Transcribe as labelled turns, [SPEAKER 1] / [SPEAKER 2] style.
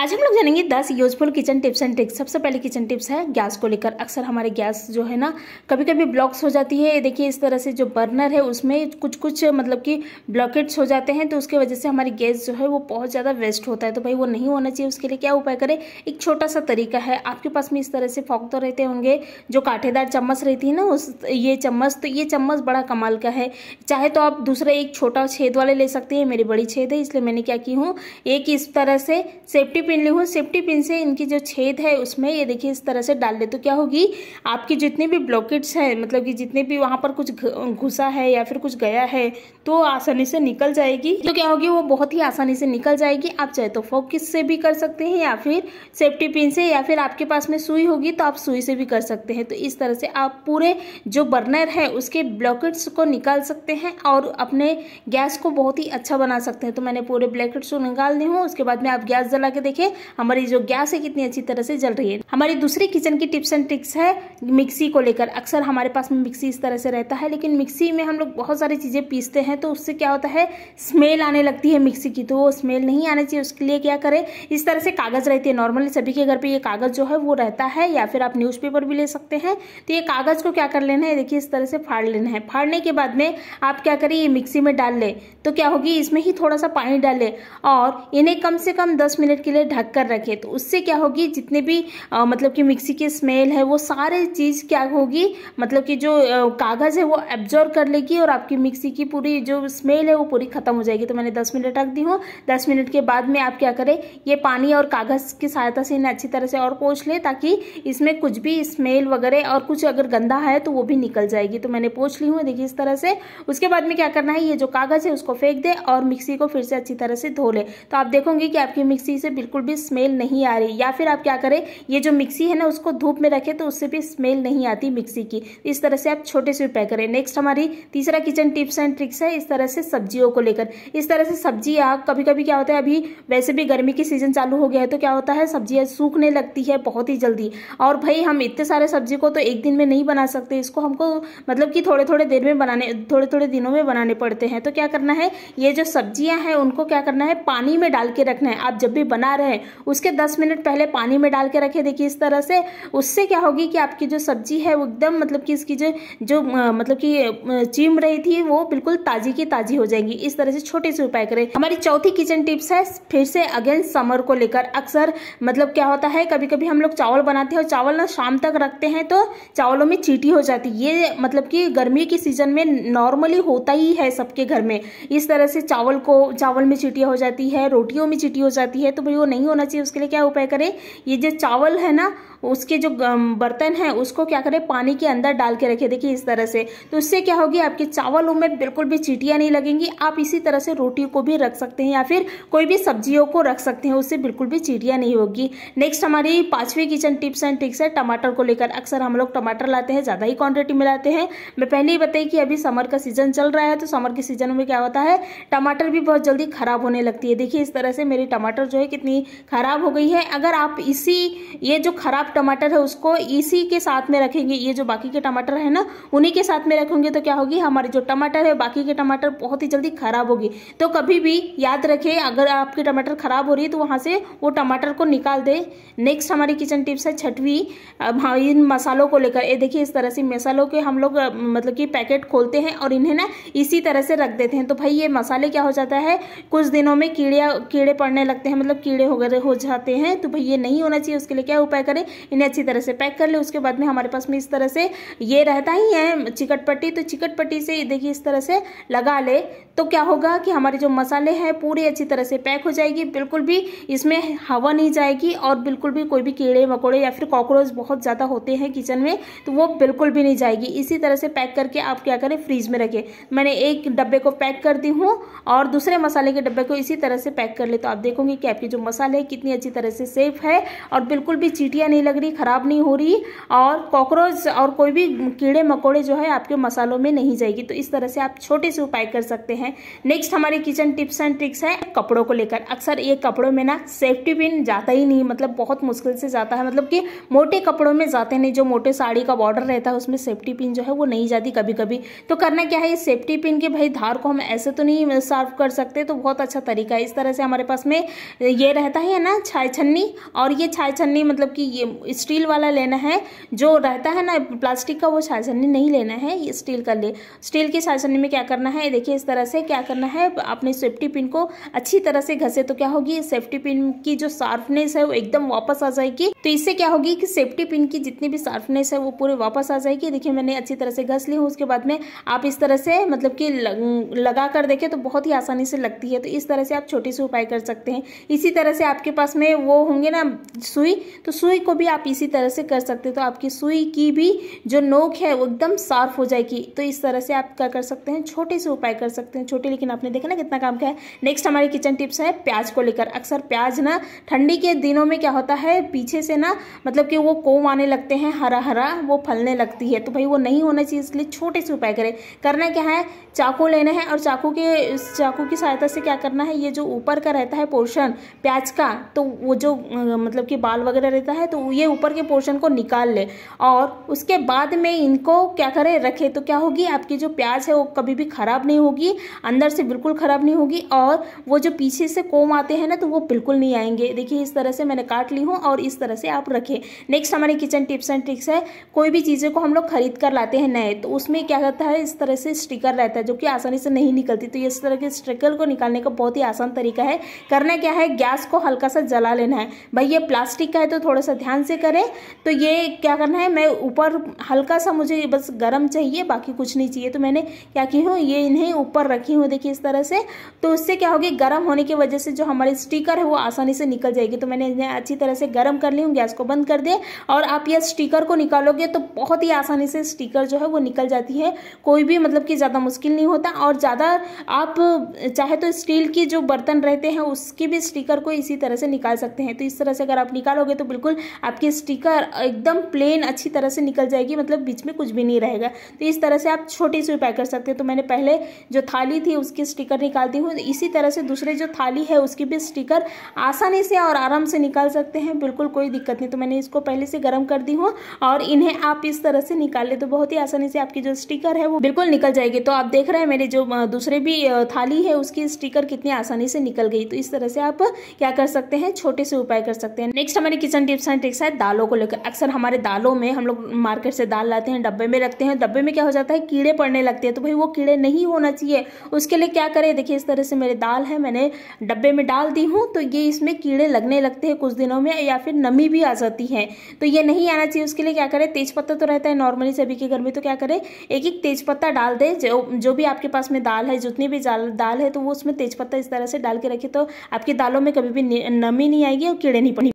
[SPEAKER 1] आज हम लोग जानेंगे 10 useful kitchen tips and tricks. सबसे पहले किचन टिप्स है गैस को लेकर। अक्सर हमारे गैस जो है ना कभी कभी ब्लॉक्स हो जाती है। देखिए इस तरह से जो बर्नर है उसमें कुछ मतलब कि ब्लॉकेट्स हो जाते हैं, तो उसकी वजह से हमारी गैस जो है वो बहुत ज़्यादा वेस्ट होता है। तो भाई वो नहीं होना चाहिए। उसके लिए क्या उपाय करें, एक छोटा सा तरीका है। आपके पास में इस तरह से फॉक तो रहते होंगे, जो कांटेदार चम्मच रहती है ना ये चम्मच बड़ा कमाल का है। चाहे तो आप दूसरा एक छोटा छेद वाले ले सकते हैं। मेरी बड़ी छेद है इसलिए मैंने क्या की हूँ, एक इस तरह से सेफ्टी पिन ली हूँ। सेफ्टी पिन से इनकी जो छेद है उसमें ये देखिए इस तरह से डाल दे, तो क्या होगी आपकी जितनी भी ब्लॉकेट्स है, मतलब कि जितने भी वहां पर कुछ घुसा है या फिर कुछ गया है तो आसानी से निकल जाएगी। तो क्या होगी वो बहुत ही आसानी से निकल जाएगी। आप चाहे तो फोकस से भी कर सकते हैं या फिर सेफ्टी पिन से, या फिर आपके पास में सुई होगी तो आप सुई से भी कर सकते हैं। तो इस तरह से आप पूरे जो बर्नर है उसके ब्लॉकेट्स को निकाल सकते हैं और अपने गैस को बहुत ही अच्छा बना सकते हैं। तो मैंने पूरे ब्लॉकेट्स को निकाल दी हूँ। उसके बाद में आप गैस जला के देखें हमारी जो गैस है कितनी अच्छी तरह से जल रही है। हमारी दूसरी किचन की टिप्स एंड ट्रिक्स है मिक्सी को लेकर। अक्सर हमारे पास में मिक्सी इस तरह से रहता है, लेकिन मिक्सी में हम लोग बहुत सारी चीजें पीसते हैं तो उससे क्या होता है स्मेल आने लगती है मिक्सी की। तो वो स्मेल नहीं आना चाहिए। उसके लिए क्या करें, इस तरह से कागज रहती है। नॉर्मली सभी के घर पे ये कागज जो है वो रहता है, या फिर आप न्यूज़पेपर भी ले सकते हैं। तो ये कागज को क्या कर लेना है, देखिए इस तरह से फाड़ लेना है। फाड़ने के बाद में आप क्या करें, ये मिक्सी में डाल ले। तो क्या होगी, इसमें ही थोड़ा सा पानी डाले और इन्हें कम से कम 10 मिनट के लिए ढक कर रखे। तो उससे क्या होगी, जितने भी मतलब कि मिक्सी की स्मेल है वो सारी चीज क्या होगी, मतलब कि जो कागज है वो एब्जॉर्ब कर लेगी और आपकी मिक्सी की पूरी जो स्मेल है वो पूरी खत्म हो जाएगी। तो मैंने 10 मिनट रख दी हूँ। 10 मिनट के बाद में आप क्या करें, ये पानी और कागज की सहायता से इन्हें अच्छी तरह से और पोंछ ले, ताकि इसमें कुछ भी स्मेल वगैरह और कुछ अगर गंदा है तो वो भी निकल जाएगी। तो मैंने पोंछ ली हूँ देखिए इस तरह से। उसके बाद में क्या करना है, ये जो कागज है उसको फेंक दे और मिक्सी को फिर से अच्छी तरह से धो ले। तो आप देखोगे कि आपकी मिक्सी से बिल्कुल भी स्मेल नहीं आ रही। या फिर आप क्या करें, ये जो मिक्सी है ना उसको धूप में रखें तो उससे भी स्मेल नहीं आती मिक्सी की। इस तरह से आप छोटे से उपाय करें। नेक्स्ट हमारी तीसरा किचन टिप्स एंड ट्रिक्स है इस तरह से सब्जियों को लेकर। इस तरह से सब्जियां कभी कभी क्या होता है, अभी वैसे भी गर्मी की सीजन चालू हो गया है तो क्या होता है सब्जियां सूखने लगती है बहुत ही जल्दी। और भाई हम इतने सारे सब्जी को तो एक दिन में नहीं बना सकते, इसको हमको मतलब कि थोड़े थोड़े दिनों में बनाने पड़ते हैं। तो क्या करना है, ये जो सब्जियां हैं उनको क्या करना है, पानी में डाल के रखना है। आप जब भी बना रहे हैं उसके 10 मिनट पहले पानी में डाल के रखे। देखिए इस तरह से, उससे क्या होगी कि आपकी जो सब्जी है वो एकदम मतलब कि इसकी जो मतलब कि चिम रही थी वो बिल्कुल ताजी की ताजी हो जाएगी। इस तरह से छोटे से उपाय करें। हमारी चौथी किचन टिप्स है फिर से अगेन समर को लेकर। अक्सर मतलब क्या होता है, कभी कभी हम लोग चावल बनाते हैं और चावल ना शाम तक रखते हैं तो चावलों में चींटी हो जाती है। ये मतलब कि गर्मी की सीजन में नॉर्मली होता ही है सबके घर में। इस तरह से चावल में चींटियां हो जाती है, रोटियों में चींटी हो जाती है। तो भाई वो नहीं होना चाहिए। उसके लिए क्या उपाय करें, ये जो चावल है ना उसके जो बर्तन है उसको क्या करें, पानी के अंदर डाल के रखे। देखिए इस तरह से, तो उससे क्या होगी आपके चावलों में बिल्कुल भी चींटियां नहीं लगेंगी। आप इसी तरह से रोटी को भी रख सकते हैं या फिर कोई भी सब्जियों को रख सकते हैं, उससे बिल्कुल भी चींटियां नहीं होगी। नेक्स्ट हमारी पांचवी किचन टिप्स एंड ट्रिक्स है टमाटर को लेकर। अक्सर हम लोग टमाटर लाते हैं, ज्यादा ही क्वांटिटी में लाते हैं। मैं पहले ही बताई कि अभी समर का सीजन चल रहा है, तो समर के सीजन में क्या होता है टमाटर भी बहुत जल्दी खराब होने लगती है। देखिए इस तरह से मेरी टमाटर जो है कितनी खराब हो गई है। अगर आप ये जो खराब टमाटर है उसको इसी के साथ में रखेंगे, ये जो बाकी के टमाटर है ना उन्हीं के साथ में रखेंगे, तो क्या होगी हमारे जो टमाटर है बाकी के टमाटर बहुत ही जल्दी खराब होगी। तो कभी भी याद रखें, अगर आपके टमाटर खराब हो रही है तो वहां से वो टमाटर को निकाल दे। नेक्स्ट हमारी किचन टिप्स है छठवीं इन मसालों को लेकर। ये देखिए इस तरह से मसालों के हम लोग मतलब कि पैकेट खोलते हैं और इन्हें ना इसी तरह से रख देते हैं। तो भाई ये मसाले क्या हो जाता है, कुछ दिनों में कीड़े पड़ने लगते हैं, मतलब कीड़े वगैरह हो जाते हैं। तो भाई ये नहीं होना चाहिए। उसके लिए क्या उपाय करें, इन्हें अच्छी तरह से पैक कर ले। उसके बाद में हमारे पास में इस तरह से ये रहता ही है चिकट पट्टी, तो चिकट पट्टी से देखिए इस तरह से लगा ले। तो क्या होगा कि हमारे जो मसाले हैं पूरी अच्छी तरह से पैक हो जाएगी, बिल्कुल भी इसमें हवा नहीं जाएगी और बिल्कुल भी कोई भी कीड़े मकोड़े या फिर कॉकरोच बहुत ज्यादा होते हैं किचन में तो वो बिल्कुल भी नहीं जाएगी। इसी तरह से पैक करके आप क्या करें, फ्रीज में रखें। मैंने एक डब्बे को पैक कर दी हूँ और दूसरे मसाले के डब्बे को इसी तरह से पैक कर ले। तो आप देखोगे कि आपके जो मसाले है कितनी अच्छी तरह से सेफ है और बिल्कुल भी चींटियां नहीं लग रही, खराब नहीं हो रही और कॉकरोच और कोई भी कीड़े मकोड़े जो है आपके मसालों में नहीं जाएगी। तो इस तरह से आप छोटे से उपाय कर सकते हैं। नेक्स्ट हमारी किचन टिप्स एंड ट्रिक्स है कपड़ों को लेकर। अक्सर ये कपड़ों में ना सेफ्टी पिन जाता ही नहीं, मतलब बहुत मुश्किल से जाता है, मतलब कि मोटे कपड़ों में जाते नहीं। जो मोटे साड़ी का बॉर्डर रहता है उसमें सेफ्टी पिन जो है वो नहीं जाती कभी कभी। तो करना क्या है, ये सेफ्टी पिन के भाई धार को हम ऐसे तो नहीं साफ कर सकते, तो बहुत अच्छा तरीका है। इस तरह से हमारे पास में ये रहता रहता है ना छाय छन्नी, और ये छाय छन्नी मतलब कि ये स्टील वाला लेना है, जो रहता है ना प्लास्टिक का वो छाय छन्नी नहीं लेना है, ये स्टील का ले। स्टील की छाय छन्नी में क्या करना है, देखिए इस तरह से क्या करना है, अपने सेफ्टी पिन को अच्छी तरह से घसे तो क्या होगी, सेफ्टी पिन की जो शार्पनेस है वो एकदम वापस आ जाएगी। तो इससे क्या होगी कि सेफ्टी पिन की जितनी भी शार्पनेस है वो पूरे वापस आ जाएगी। देखिए मैंने अच्छी तरह से घस ली हूँ। उसके बाद में आप इस तरह से मतलब कि लगा कर देखें तो बहुत ही आसानी से लगती है। तो इस तरह से आप छोटे से उपाय कर सकते हैं। इसी तरह से आपके पास में वो होंगे ना सुई, तो सुई को भी आप इसी तरह से कर सकते हैं। तो आपकी सुई की भी जो नोक है वो एकदम साफ हो जाएगी। तो इस तरह से आप क्या कर सकते हैं, छोटे से उपाय कर सकते हैं, छोटे, लेकिन आपने देखा ना कितना काम का है। नेक्स्ट हमारी किचन टिप्स है प्याज को लेकर। अक्सर प्याज ना ठंडी के दिनों में क्या होता है, पीछे से ना मतलब कि वो कोम आने लगते हैं, हरा हरा वो फलने लगती है। तो भाई वो नहीं होना चाहिए, इसलिए छोटे से उपाय करें। करना क्या है, चाकू लेना है और चाकू की सहायता से क्या करना है, ये जो ऊपर का रहता है पोर्शन प्याज का, तो वो जो मतलब कि बाल वगैरह रहता है, तो ये ऊपर के पोर्शन को निकाल ले और उसके बाद में इनको क्या करें, रखे। तो क्या होगी, आपकी जो प्याज है वो कभी भी खराब नहीं होगी, अंदर से बिल्कुल खराब नहीं होगी, और वो जो पीछे से कोम आते हैं ना तो वो बिल्कुल नहीं आएंगे। देखिए इस तरह से मैंने काट ली हूँ और इस तरह से आप रखें। नेक्स्ट हमारी किचन टिप्स एंड ट्रिक्स है, कोई भी चीज़ें को हम लोग खरीद कर लाते हैं नए, तो उसमें क्या करता है, इस तरह से स्टिकर रहता है जो कि आसानी से नहीं निकलती। तो इस तरह के स्टिकर को निकालने का बहुत ही आसान तरीका है। करना क्या है, गैस को हल्का सा जला लेना है। भाई ये प्लास्टिक का है तो थोड़ा सा ध्यान से करें। तो ये क्या करना है, मैं ऊपर हल्का सा मुझे बस गर्म चाहिए, बाकी कुछ नहीं चाहिए। तो मैंने क्या की हूँ, ये इन्हें ऊपर रखी हूँ, देखिए इस तरह से। तो उससे क्या होगी, गर्म होने की वजह से जो हमारी स्टिकर है वो आसानी से निकल जाएगी। तो मैंने इन्हें अच्छी तरह से गर्म कर ली हूँ, गैस को बंद कर दिया, और आप ये स्टिकर को निकालोगे तो बहुत ही आसानी से स्टिकर जो है वो निकल जाती है। कोई भी मतलब कि ज़्यादा मुश्किल नहीं होता। और ज़्यादा आप चाहे तो स्टील की जो बर्तन रहते हैं उसकी भी स्टिकर को इसी तरह से निकाल सकते हैं। तो इस तरह से अगर आप निकालोगे तो बिल्कुल आपकी स्टिकर एकदम प्लेन अच्छी तरह से निकल जाएगी, मतलब बीच में कुछ भी नहीं रहेगा। तो इस तरह से आप छोटी सी उपाय कर सकते हैं। तो मैंने पहले जो थाली थी उसकी स्टिकर निकालती हूँ, इसी तरह से दूसरे जो थाली है उसकी भी स्टिकर आसानी से और आराम से निकाल सकते हैं, बिल्कुल कोई दिक्कत नहीं। तो मैंने इसको पहले से गर्म कर दी हूँ और इन्हें आप इस तरह से निकाल ले तो बहुत ही आसानी से आपकी जो स्टिकर है वो बिल्कुल निकल जाएगी। तो आप देख रहे हैं मेरे जो दूसरे भी थाली है उसकी स्टिकर कितनी आसानी से निकल गई। तो इस तरह से आप क्या कर सकते हैं, छोटे से उपाय कर सकते हैं। नेक्स्ट हमारी किचन टिप्स एंड ट्रिक्स है दालों को लेकर। अक्सर हमारे दालों में हम लोग मार्केट से दाल लाते हैं, डब्बे में रखते हैं, डब्बे में क्या हो जाता है, कीड़े पड़ने लगते हैं। तो भाई वो कीड़े नहीं होना चाहिए, उसके लिए क्या करें, देखिए इस तरह से मेरे दाल है मैंने डब्बे में डाल दी हूँ, तो ये इसमें कीड़े लगने लगते हैं कुछ दिनों में, या फिर नमी भी आ जाती है। तो ये नहीं आना चाहिए, उसके लिए क्या करें, तेज पत्ता तो रहता है नॉर्मली सभी के घर में, तो क्या करें, एक एक तेज पत्ता डाल दे। जो भी आपके पास में दाल है, जितनी भी दाल है, तो वो उसमें तेज पत्ता इस तरह से डाल के रखे, तो आपकी दालों में कभी भी नमी नहीं आएगी और कीड़े नहीं पड़ेंगे।